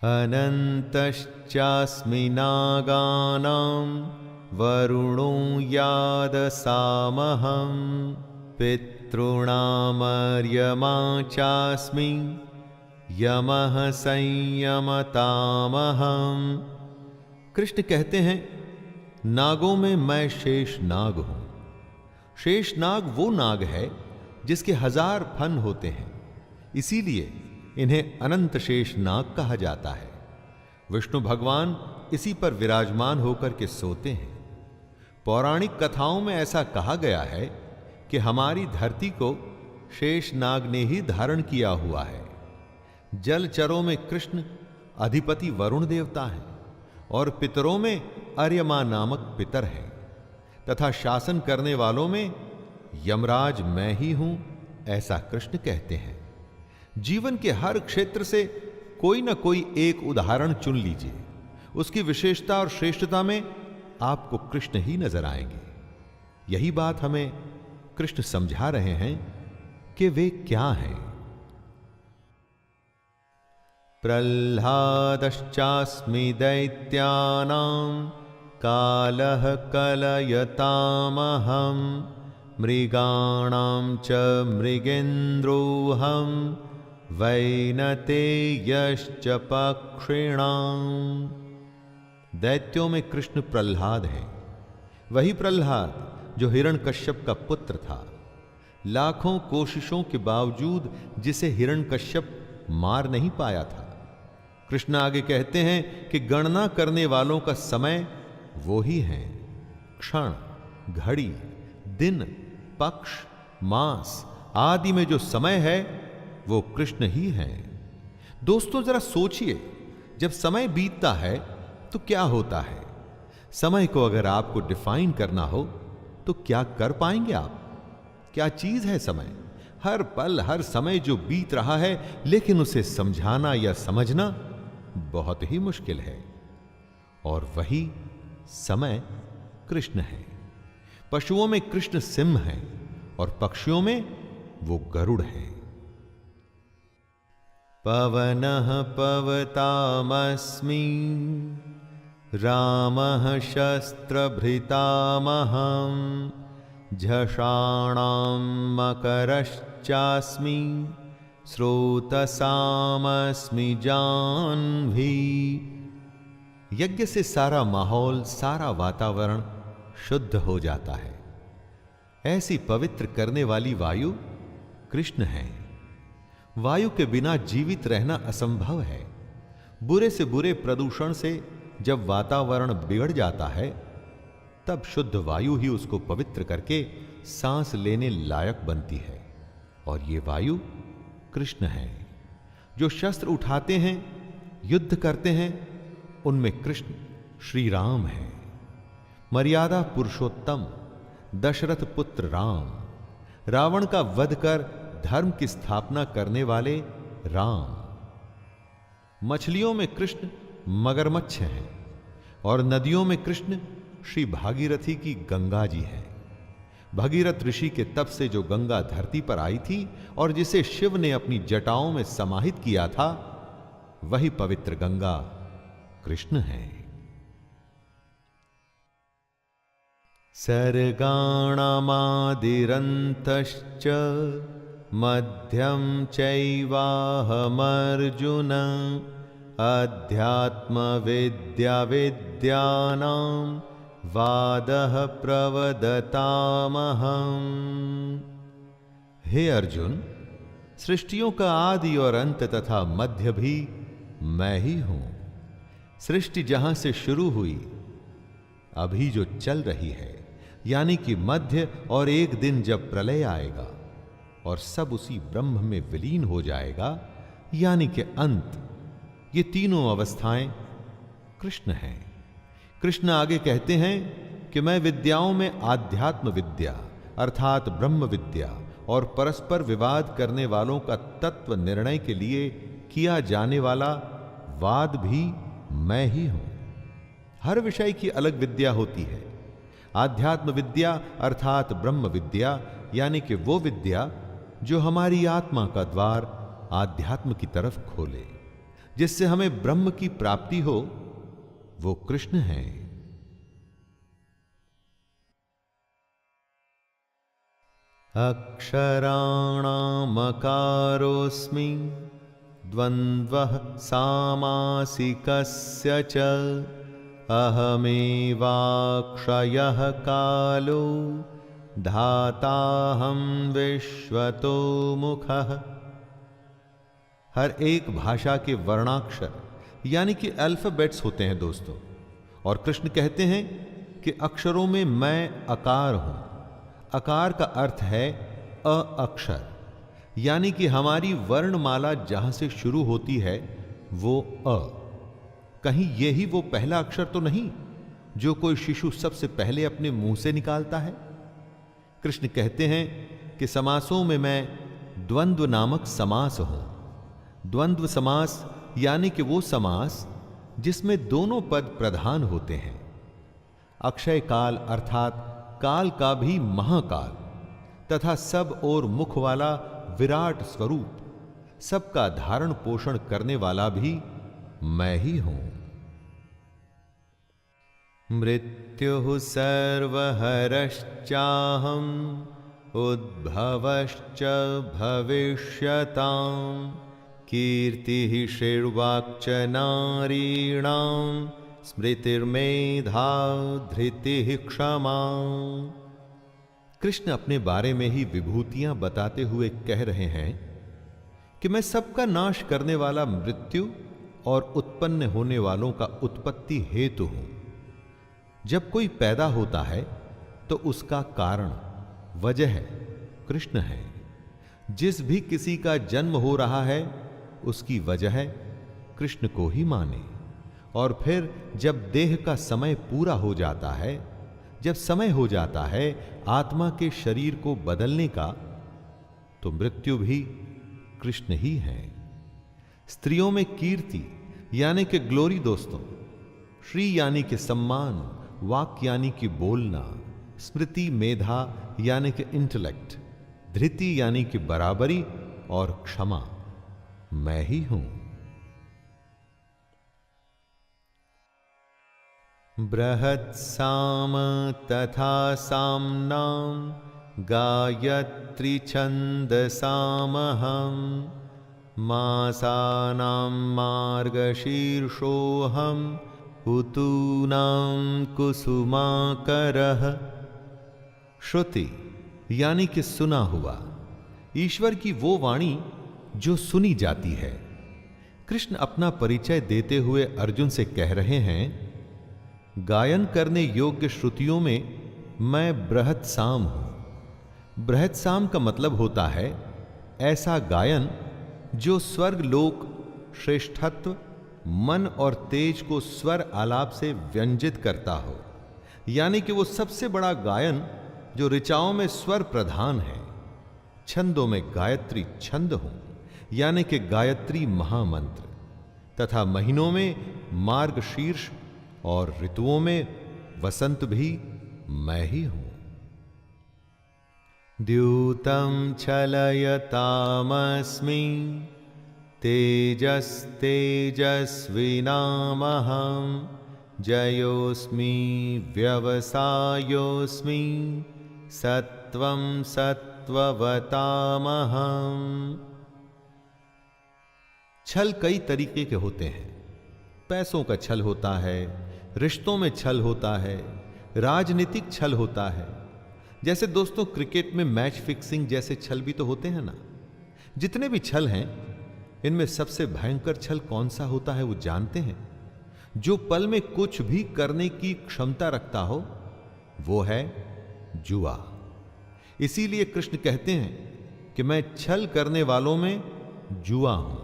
अनन्तश्चास्मि नागानां वरुणो यादसामहं पितॄणामर्यमा चास्मि यमः संयमतामहं। कृष्ण कहते हैं, नागों में मैं शेष नाग हूं। शेष नाग वो नाग है जिसके 1000 फन होते हैं, इसीलिए इन्हें अनंत शेष नाग कहा जाता है। विष्णु भगवान इसी पर विराजमान होकर के सोते हैं। पौराणिक कथाओं में ऐसा कहा गया है कि हमारी धरती को शेष नाग ने ही धारण किया हुआ है। जलचरों में कृष्ण अधिपति वरुण देवता हैं और पितरों में अर्यमा नामक पितर है, तथा शासन करने वालों में यमराज मैं ही हूं, ऐसा कृष्ण कहते हैं। जीवन के हर क्षेत्र से कोई ना कोई एक उदाहरण चुन लीजिए, उसकी विशेषता और श्रेष्ठता में आपको कृष्ण ही नजर आएंगे। यही बात हमें कृष्ण समझा रहे हैं कि वे क्या हैं। प्रह्लादश्चास्मि दैत्यानां कालः कलयतामहं मृगाणां च मृगेन्द्रोऽहं वैनतेयश्च पक्षिणां। दैत्यों में कृष्ण प्रह्लाद हैं। वही प्रह्लाद जो हिरण्यकश्यप का पुत्र था। लाखों कोशिशों के बावजूद जिसे हिरण्यकश्यप मार नहीं पाया था। कृष्ण आगे कहते हैं कि गणना करने वालों का समय वो ही है। क्षण, घड़ी, दिन, पक्ष, मास आदि में जो समय है वो कृष्ण ही है। दोस्तों जरा सोचिए, जब समय बीतता है तो क्या होता है? समय को अगर आपको डिफाइन करना हो तो क्या कर पाएंगे आप? क्या चीज है समय? हर पल हर समय जो बीत रहा है, लेकिन उसे समझाना या समझना बहुत ही मुश्किल है। और वही समय कृष्ण है। पशुओं में कृष्ण सिंह है और पक्षियों में वो गरुड़ है। पवनः पवतामस्मि रामः शस्त्रभृतामहं झषाणां मकरश्चास्मि स्रोतसामस्मि जाह्नवी। यज्ञ से सारा माहौल, सारा वातावरण शुद्ध हो जाता है। ऐसी पवित्र करने वाली वायु कृष्ण है। वायु के बिना जीवित रहना असंभव है। बुरे से बुरे प्रदूषण से जब वातावरण बिगड़ जाता है, तब शुद्ध वायु ही उसको पवित्र करके सांस लेने लायक बनती है। और ये वायु कृष्ण है। जो शस्त्र उठाते हैं, युद्ध करते हैं, उनमें कृष्ण श्री राम है। मर्यादा पुरुषोत्तम दशरथ पुत्र राम, रावण का वध कर धर्म की स्थापना करने वाले राम। मछलियों में कृष्ण मगरमच्छ हैं और नदियों में कृष्ण श्री भागीरथी की गंगा जी है। भगीरथ ऋषि के तप से जो गंगा धरती पर आई थी और जिसे शिव ने अपनी जटाओं में समाहित किया था, वही पवित्र गंगा कृष्ण है। सर्गाणामादिरन्तश्च मध्यं चैवाहमर्जुन अध्यात्मविद्या विद्यानां वादः प्रवदतामहं। हे अर्जुन, सृष्टियों का आदि और अंत तथा मध्य भी मैं ही हूं। सृष्टि जहां से शुरू हुई, अभी जो चल रही है, यानी कि मध्य, और एक दिन जब प्रलय आएगा और सब उसी ब्रह्म में विलीन हो जाएगा, यानी कि अंत, ये तीनों अवस्थाएं कृष्ण हैं। कृष्ण आगे कहते हैं कि मैं विद्याओं में आध्यात्म विद्या अर्थात ब्रह्म विद्या और परस्पर विवाद करने वालों का तत्व निर्णय के लिए किया जाने वाला वाद भी मैं ही हूं। हर विषय की अलग विद्या होती है। आध्यात्म विद्या अर्थात ब्रह्म विद्या, यानी कि वो विद्या जो हमारी आत्मा का द्वार आध्यात्म की तरफ खोले, जिससे हमें ब्रह्म की प्राप्ति हो, वो कृष्ण है। अक्षराणामकारोऽस्मि द्वन्द्वः सामासिकस्य च अहमेवाक्षयः कालो धाताहं विश्वतो मुखः। हर एक भाषा के वर्णाक्षर यानी कि अल्फाबेट्स होते हैं दोस्तों, और कृष्ण कहते हैं कि अक्षरों में मैं अकार हूं। अकार का अर्थ है अ अक्षर, यानी कि हमारी वर्णमाला जहां से शुरू होती है वो अ। कहीं यही वो पहला अक्षर तो नहीं जो कोई शिशु सबसे पहले अपने मुंह से निकालता है। कृष्ण कहते हैं कि समासों में मैं द्वंद्व नामक समास हूं। द्वंद्व समास यानी कि वो समास जिसमें दोनों पद प्रधान होते हैं। अक्षय काल अर्थात काल का भी महाकाल तथा सब और मुख वाला विराट स्वरूप सबका धारण पोषण करने वाला भी मैं ही हूं। मृत्युः सर्वहरश्चाहम् उद्भवश्च भविष्यताम् कीर्तिः श्रीर्वाक्च नारीणां स्मृतिर्मेधा धृतिः क्षमा। कृष्ण अपने बारे में ही विभूतियां बताते हुए कह रहे हैं कि मैं सबका नाश करने वाला मृत्यु और उत्पन्न होने वालों का उत्पत्ति हेतु हूं। जब कोई पैदा होता है तो उसका कारण वजह कृष्ण है। जिस भी किसी का जन्म हो रहा है उसकी वजह कृष्ण को ही माने। और फिर जब देह का समय पूरा हो जाता है, जब समय हो जाता है आत्मा के शरीर को बदलने का, तो मृत्यु भी कृष्ण ही है। स्त्रियों में कीर्ति यानी कि ग्लोरी दोस्तों, श्री यानी कि सम्मान, वाक यानी कि बोलना, स्मृति मेधा यानी कि इंटेलेक्ट, धृति यानी कि बराबरी और क्षमा मैं ही हूं। बृहत्साम तथा साम्नां गायत्री छन्दसामहं मासानां मार्गशीर्षोऽहं ऋतूनां कुसुमाकरः। श्रुति यानी कि सुना हुआ, ईश्वर की वो वाणी जो सुनी जाती है। कृष्ण अपना परिचय देते हुए अर्जुन से कह रहे हैं, गायन करने योग्य श्रुतियों में मैं बृहत्साम हूं। बृहत्साम का मतलब होता है ऐसा गायन जो स्वर्ग लोक श्रेष्ठत्व, मन और तेज को स्वर आलाप से व्यंजित करता हो, यानी कि वो सबसे बड़ा गायन जो ऋचाओं में स्वर प्रधान है। छंदों में गायत्री छंद हूं, यानी कि गायत्री महामंत्र, तथा महीनों में मार्गशीर्ष और ऋतुओं में वसंत भी मैं ही हूं। द्यूतं छलयतामस्मि तेजस्तेजस्विनामहं जयोस्मि व्यवसायोस्मि सत्वं सत्ववतामहं। छल कई तरीके के होते हैं। पैसों का छल होता है, रिश्तों में छल होता है, राजनीतिक छल होता है। जैसे दोस्तों क्रिकेट में मैच फिक्सिंग जैसे छल भी तो होते हैं ना। जितने भी छल हैं, इनमें सबसे भयंकर छल कौन सा होता है वो जानते हैं? जो पल में कुछ भी करने की क्षमता रखता हो, वो है जुआ। इसीलिए कृष्ण कहते हैं कि मैं छल करने वालों में जुआ हूं।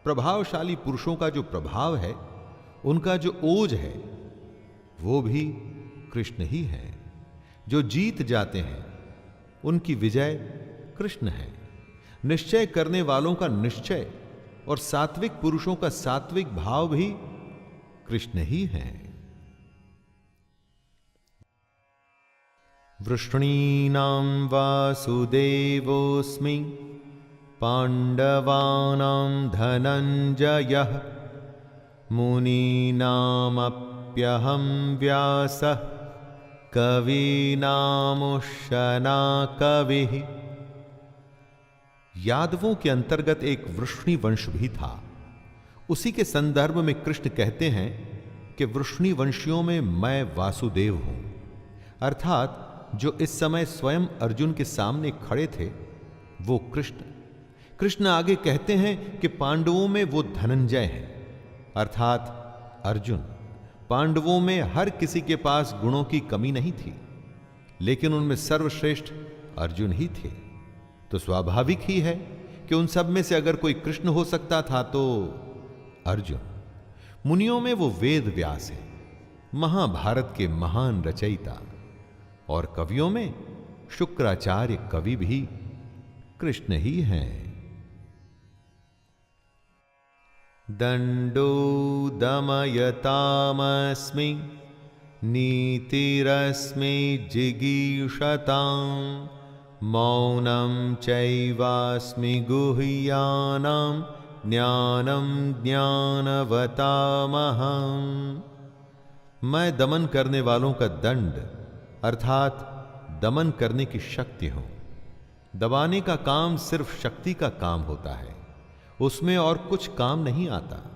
प्रभावशाली पुरुषों का जो प्रभाव है, उनका जो ओज है, वो भी कृष्ण ही है। जो जीत जाते हैं उनकी विजय कृष्ण है। निश्चय करने वालों का निश्चय और सात्विक पुरुषों का सात्विक भाव भी कृष्ण ही है। वृष्णीनां वासुदेवोऽस्मि पाण्डवानां धनञ्जयः मुनीनामप्यहं व्यासः कवीनामुशना कविः। यादवों के अंतर्गत एक वृष्णि वंश भी था। उसी के संदर्भ में कृष्ण कहते हैं कि वृष्णि वंशियों में मैं वासुदेव हूं, अर्थात जो इस समय स्वयं अर्जुन के सामने खड़े थे वो कृष्ण। कृष्ण आगे कहते हैं कि पांडवों में वो धनंजय हैं, अर्थात अर्जुन। पांडवों में हर किसी के पास गुणों की कमी नहीं थी, लेकिन उनमें सर्वश्रेष्ठ अर्जुन ही थे। तो स्वाभाविक ही है कि उन सब में से अगर कोई कृष्ण हो सकता था तो अर्जुन। मुनियों में वो वेद व्यास है, महाभारत के महान रचयिता। और कवियों में शुक्राचार्य कवि भी कृष्ण ही हैं। दंडो दमयतामस्मि नीतिरस्मि जिगीषतां मौनं चैवास्मि गुह्यानां ज्ञानं ज्ञानवतामहम्। मैं दमन करने वालों का दंड अर्थात दमन करने की शक्ति हूं। दबाने का काम सिर्फ शक्ति का काम होता है, उसमें और कुछ काम नहीं आता।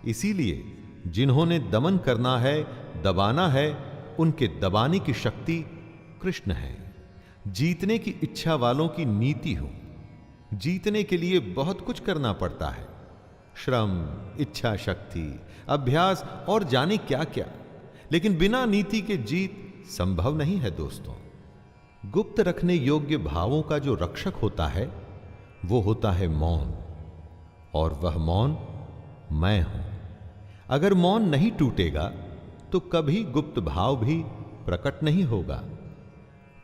इसीलिए जिन्होंने दमन करना है, दबाना है, उनके दबाने की शक्ति कृष्ण है। जीतने की इच्छा वालों की नीति हूं। जीतने के लिए बहुत कुछ करना पड़ता है, श्रम, इच्छा शक्ति, अभ्यास और जाने क्या क्या, लेकिन बिना नीति के जीत संभव नहीं है दोस्तों। गुप्त रखने योग्य भावों का जो रक्षक होता है वो होता है मौन, और वह मौन मैं हूं। अगर मौन नहीं टूटेगा तो कभी गुप्त भाव भी प्रकट नहीं होगा,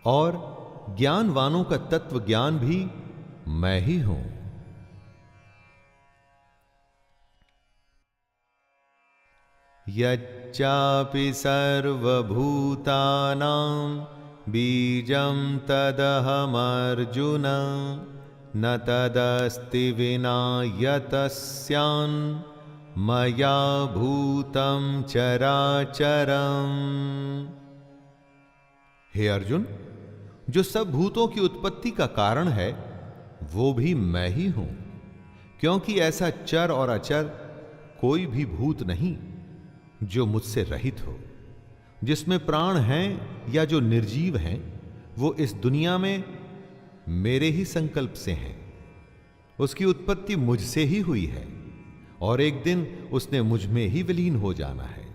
और ज्ञानवानों का तत्व ज्ञान भी मैं ही हूं। यच्चापि सर्वभूतानां बीजं तदहमर्जुन न तदस्ति विना यतस्यान् मया भूतं चराचरम्। हे अर्जुन, जो सब भूतों की उत्पत्ति का कारण है वो भी मैं ही हूं, क्योंकि ऐसा चर और अचर कोई भी भूत नहीं जो मुझसे रहित हो। जिसमें प्राण हैं या जो निर्जीव हैं वो इस दुनिया में मेरे ही संकल्प से हैं। उसकी उत्पत्ति मुझसे ही हुई है और एक दिन उसने मुझ में ही विलीन हो जाना है।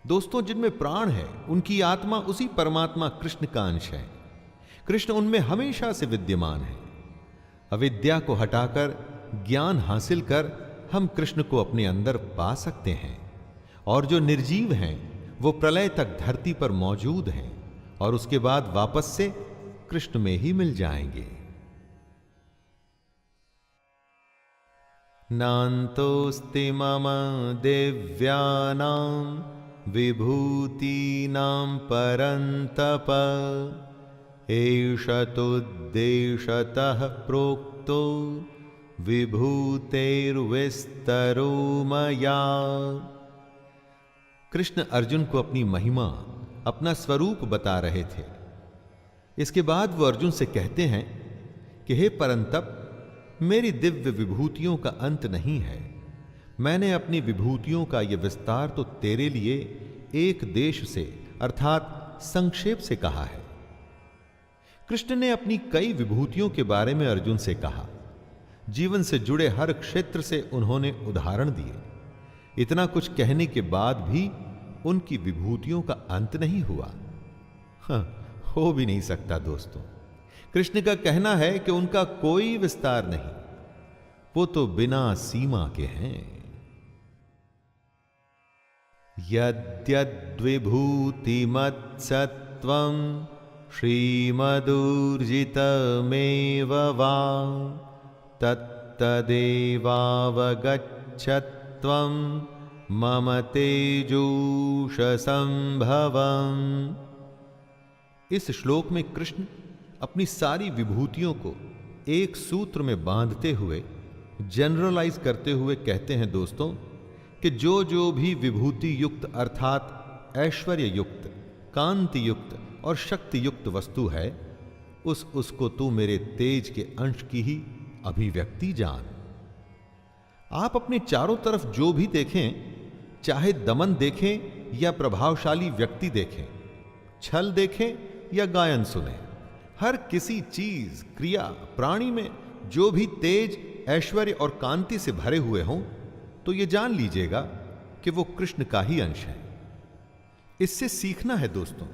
दोस्तों, जिनमें प्राण है उनकी आत्मा उसी परमात्मा कृष्ण का अंश है। कृष्ण उनमें हमेशा से विद्यमान है। अविद्या को हटाकर ज्ञान हासिल कर हम कृष्ण को अपने अंदर पा सकते हैं, और जो निर्जीव हैं वो प्रलय तक धरती पर मौजूद हैं और उसके बाद वापस से कृष्ण में ही मिल जाएंगे। नान्तोऽस्ति मम दिव्यानां विभूतीनां परन्तप एष तुद्देशतः प्रोक्तो विभूतेर्विस्तरो मया। कृष्ण अर्जुन को अपनी महिमा, अपना स्वरूप बता रहे थे। इसके बाद वो अर्जुन से कहते हैं कि हे परंतप, मेरी दिव्य विभूतियों का अंत नहीं है। मैंने अपनी विभूतियों का यह विस्तार तो तेरे लिए एक देश से अर्थात संक्षेप से कहा है। कृष्ण ने अपनी कई विभूतियों के बारे में अर्जुन से कहा। जीवन से जुड़े हर क्षेत्र से उन्होंने उदाहरण दिए। इतना कुछ कहने के बाद भी उनकी विभूतियों का अंत नहीं हुआ। हो भी नहीं सकता दोस्तों। कृष्ण का कहना है कि उनका कोई विस्तार नहीं, वो तो बिना सीमा के हैं। यद्यद्विभूतिमत्सत्त्वं श्रीमदूर्जितमेव वा तत्तदेवावगच्छत्वं मम तेजूषसंभवम्। इस श्लोक में कृष्ण अपनी सारी विभूतियों को एक सूत्र में बांधते हुए, जनरलाइज करते हुए कहते हैं दोस्तों कि जो जो भी विभूति युक्त अर्थात ऐश्वर्य युक्त, कांति युक्त और शक्ति युक्त वस्तु है, उसको तू मेरे तेज के अंश की ही अभिव्यक्ति जान। आप अपने चारों तरफ जो भी देखें, चाहे दमन देखें या प्रभावशाली व्यक्ति देखें, छल देखें या गायन सुने, हर किसी चीज, क्रिया, प्राणी में जो भी तेज, ऐश्वर्य और कांति से भरे हुए हों, तो ये जान लीजिएगा कि वो कृष्ण का ही अंश है। इससे सीखना है दोस्तों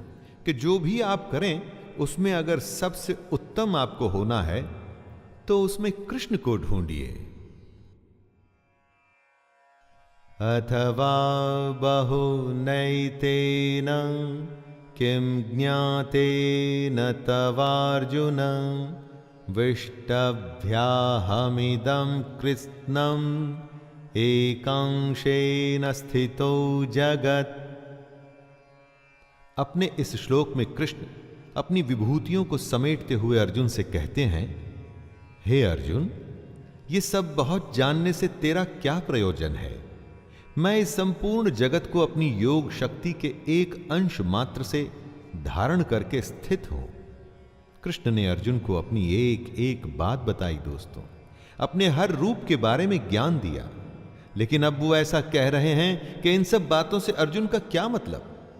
कि जो भी आप करें उसमें अगर सबसे उत्तम आपको होना है तो उसमें कृष्ण को ढूंढिए। अथवा बहुनैतेन किं ज्ञातेन तवार्जुन विष्टभ्याहमिदं कृत्स्नम् एकांशेन स्थितो जगत्। अपने इस श्लोक में कृष्ण अपनी विभूतियों को समेटते हुए अर्जुन से कहते हैं, हे अर्जुन, ये सब बहुत जानने से तेरा क्या प्रयोजन है? मैं इस संपूर्ण जगत को अपनी योग शक्ति के एक अंश मात्र से धारण करके स्थित हूं। कृष्ण ने अर्जुन को अपनी एक एक बात बताई दोस्तों, अपने हर रूप के बारे में ज्ञान दिया। लेकिन अब वो ऐसा कह रहे हैं कि इन सब बातों से अर्जुन का क्या मतलब?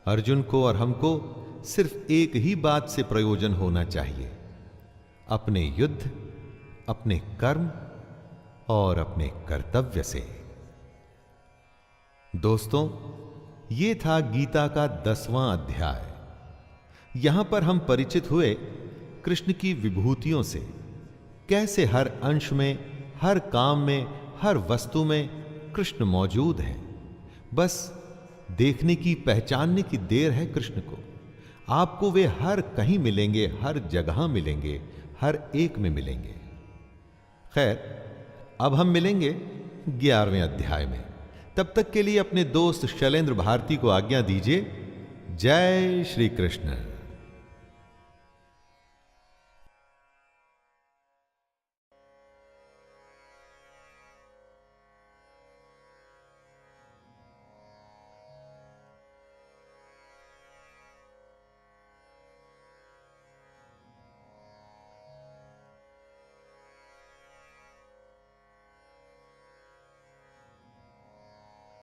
अर्जुन को और हमको सिर्फ एक ही बात से प्रयोजन होना चाहिए, अपने युद्ध, अपने कर्म और अपने कर्तव्य से। दोस्तों, ये था गीता का 10वां अध्याय। यहां पर हम परिचित हुए कृष्ण की विभूतियों से, कैसे हर अंश में, हर काम में, हर वस्तु में कृष्ण मौजूद हैं। बस देखने की, पहचानने की देर है कृष्ण को। आपको वे हर कहीं मिलेंगे, हर जगह मिलेंगे, हर एक में मिलेंगे। खैर, अब हम मिलेंगे 11वें अध्याय में। तब तक के लिए अपने दोस्त शैलेंद्र भारती को आज्ञा दीजिए। जय श्री कृष्ण।